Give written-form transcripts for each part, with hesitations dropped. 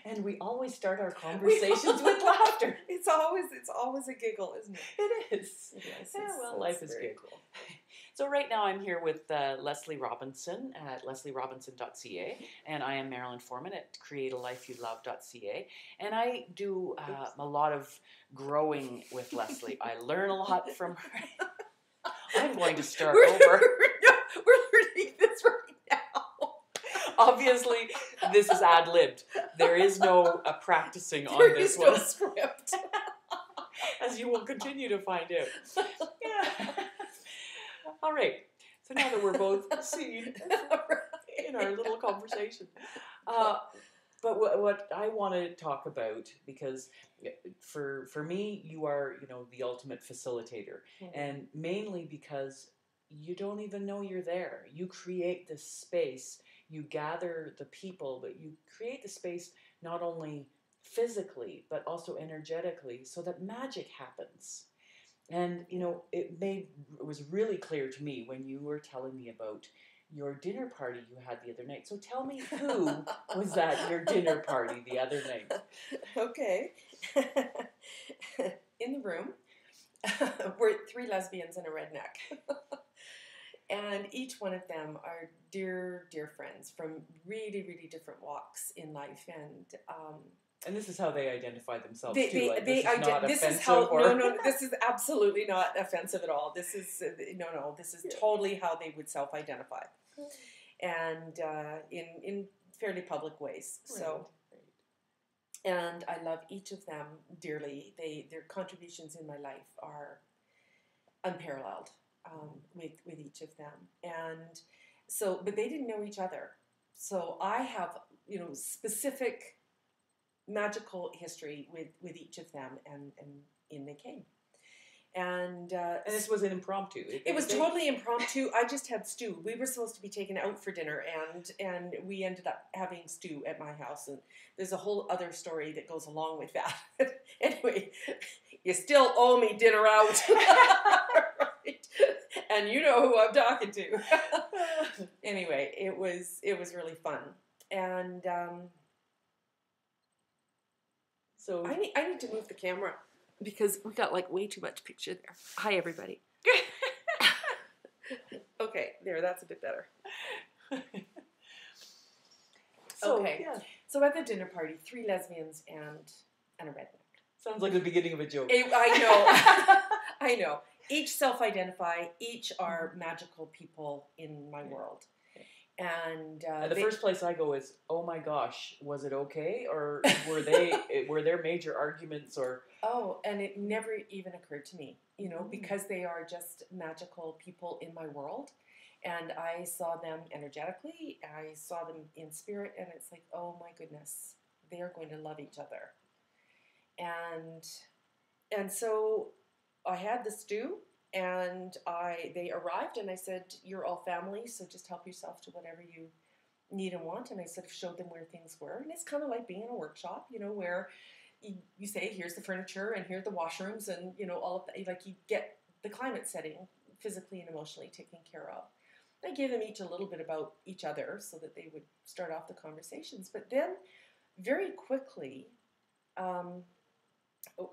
And we always start our conversations with laughter. It's always a giggle, isn't it? It is. Yes, Yeah, well, life is good. Cool. So right now I'm here with Leslie Robinson at leslierobinson.ca, and I am Marilyn Foreman at createalifeyoulove.ca, and I do a lot of growing with Leslie. I learn a lot from her. I'm going to start over. We're learning this right now. Obviously, this is ad-libbed. There is no practicing on this one. There is no script. As you will continue to find out. Yeah. All right. So now that we're both seen in our little conversation. But what I want to talk about, because for me, you are, the ultimate facilitator. Mm-hmm. And mainly because you don't even know you're there. You create this space. You gather the people, but you create the space not only physically, but also energetically, so that magic happens. And, it was really clear to me when you were telling me about your dinner party you had the other night. So tell me, who was at your dinner party the other night? Okay. In the room were 3 lesbians and a redneck. And each one of them are dear, dear friends from really, really different walks in life. And this is how they identify themselves too. This is absolutely not offensive at all. This is This is totally how they would self-identify, and in fairly public ways. Right. So, and I love each of them dearly. Their contributions in my life are unparalleled with each of them, and so, but they didn't know each other. So I have specific magical history with each of them, and in they came. And this was an impromptu. It was totally impromptu. I just had stew. We were supposed to be taken out for dinner, and we ended up having stew at my house. And there's a whole other story that goes along with that. Anyway, you still owe me dinner out. Right? And you know who I'm talking to. Anyway, it was really fun. And so I need to move the camera because we got way too much picture there. Hi, everybody. Okay, there, that's a bit better. Okay, yeah. So at the dinner party, 3 lesbians and a redneck. Sounds like the beginning of a joke. I know. I know. Each self-identify, each are magical people in my world. And the first place I go is, oh my gosh, was it okay? Or were there major arguments or? Oh, and it never even occurred to me, because they are just magical people in my world. And I saw them energetically, I saw them in spirit, and it's like, oh my goodness, they are going to love each other. And so I had the stew. And they arrived, and I said, you're all family, so just help yourself to whatever you need and want. And I sort of showed them where things were. And it's kind of like being in a workshop, where you say, here's the furniture, and here are the washrooms, and, all of that. Like, you get the climate setting physically and emotionally taken care of. I gave them each a little bit about each other so that they would start off the conversations. But then, very quickly,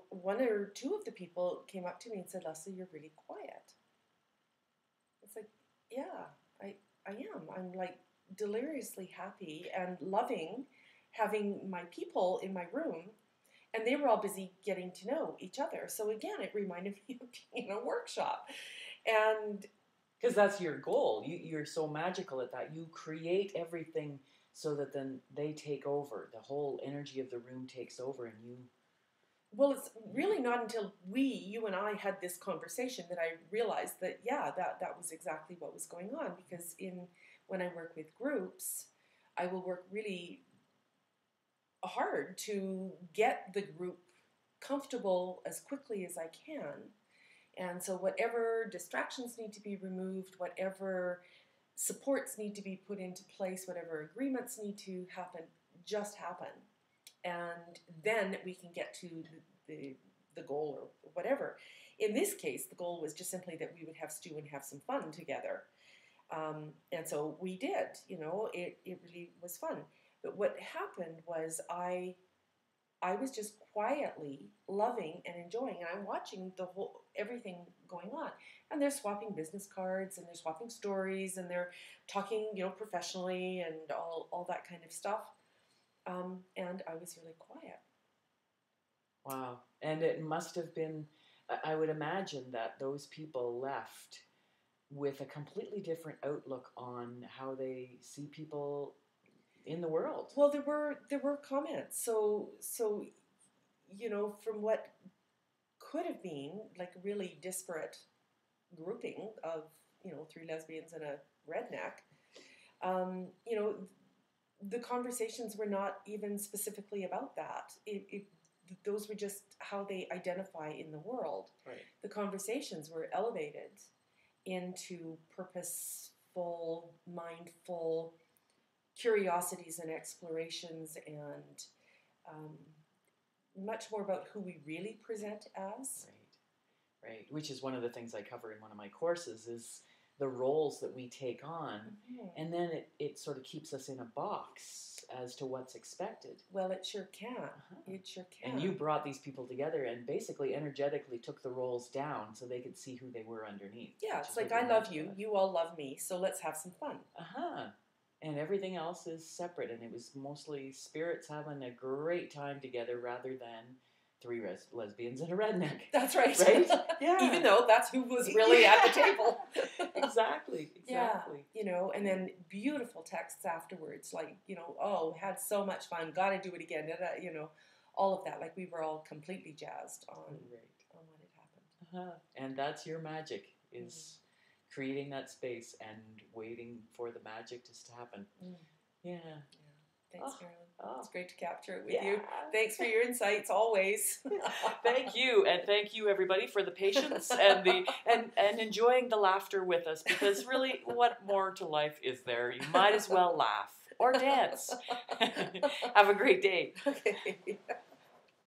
one or two of the people came up to me and said, Leslie, you're really quiet. It's like, yeah, I am. I'm deliriously happy and loving having my people in my room, and they were all busy getting to know each other. So again, it reminded me of being in a workshop. And because that's your goal. You're so magical at that. You create everything so that then they take over. The whole energy of the room takes over, and you... Well, it's really not until you and I had this conversation that I realized that, that was exactly what was going on. Because when I work with groups, I will work really hard to get the group comfortable as quickly as I can. And so whatever distractions need to be removed, whatever supports need to be put into place, whatever agreements need to happen, just happen. And then we can get to the goal or whatever. In this case, the goal was just simply that we would have stew and have some fun together. And so we did, it really was fun. But what happened was I was just quietly loving and enjoying, and I'm watching everything going on. And they're swapping business cards, and they're swapping stories, and they're talking, professionally, and all that kind of stuff. And I was really quiet. Wow. And it must have been, I would imagine that those people left with a completely different outlook on how they see people in the world. Well, there were comments. So from what could have been like a really disparate grouping of 3 lesbians and a redneck, the conversations were not even specifically about that. Those were just how they identify in the world. Right. The conversations were elevated into purposeful, mindful curiosities and explorations, and much more about who we really present as. Right. Which is one of the things I cover in one of my courses, is the roles that we take on, and then it sort of keeps us in a box as to what's expected. Well, it sure can. It sure can. And you brought these people together and basically energetically took the roles down so they could see who they were underneath. Yeah, it's like, I love you, you all love me, so let's have some fun. And everything else is separate, and it was mostly spirits having a great time together rather than 3 lesbians and a redneck. That's right. Right? Yeah. Even though that's who was really at the table. Exactly. Yeah. And then beautiful texts afterwards, like, oh, had so much fun, gotta do it again, all of that. Like, we were all completely jazzed on what had happened. And that's your magic, is creating that space and waiting for the magic just to happen. Yeah. Thanks, Marilyn. It's great to capture it with you. Thanks for your insights always. Thank you, and thank you everybody for the patience and and enjoying the laughter with us, because really, what more to life is there? You might as well laugh or dance. Have a great day. Okay.